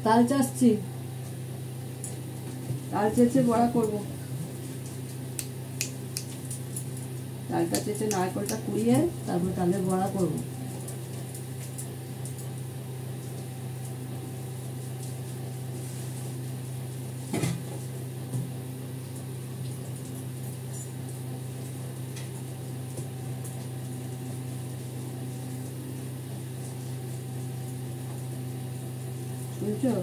তাল চাচ্ছি, তাল চেঁচে বড়া করবো। তালটা চেঁচে নারকেলটা কুড়িয়ে তারপর তালের বড়া করবো। শুনছো?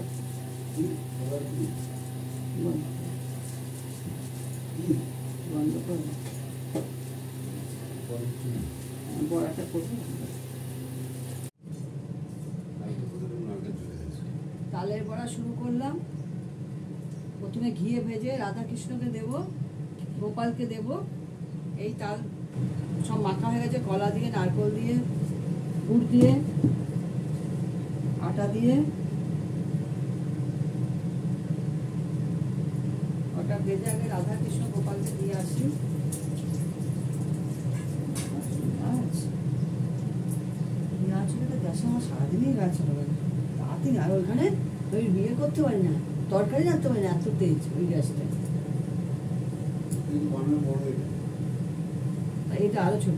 বন্ধ করবো, বড়াটা করবো। তালের বড়া শুরু করলাম। প্রথমে ঘিয়ে ভেজে রাধাকৃষ্ণকে দেব, গোপালকে দেব। এই তাল সব মাখা হয়ে গেছে, কলা দিয়ে, নারকেল দিয়ে, গুড় দিয়ে, আটা দিয়ে। ওটা ভেজে আগে রাধাকৃষ্ণ গোপালকে দিয়ে আসি। গ্যাসে আমার সারাদিনই গ্যাস হবে, তাড়াতাড়ি। আর ওইখানে ওই বিয়ে করতে পারি না, তরকারি রাখতে পারি না, এত তেজ ওই গ্যাসটা। এটা আরো ছোট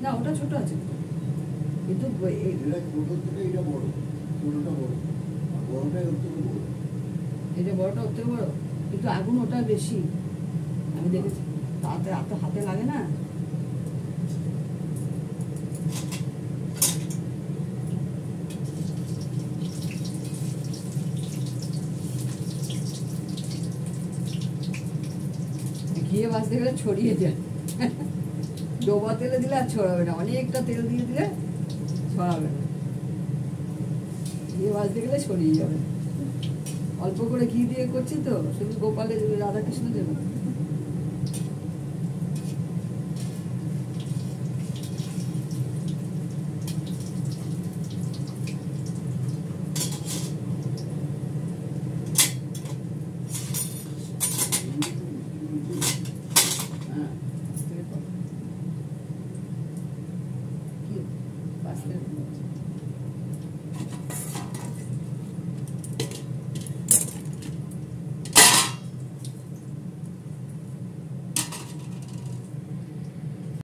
না, ওটা ছোট আছে কিন্তু এটা বড়টা ওর থেকে বড়, কিন্তু আগুন ওটা বেশি আমি দেখেছি। তাতে এত হাতে লাগে না। ঘিয়ে ভাজতে গেলে ছড়িয়ে যায়, ডোবা তেলে দিলে আর ছড়াবে না, অনেকটা তেল দিয়ে দিলে ছড়াবে না। ঘিয়ে ভাজতে গেলে ছড়িয়ে যাবে। অল্প করে ঘি দিয়ে করছি তো, শুধু গোপালের রাধাকৃষ্ণ দেবো।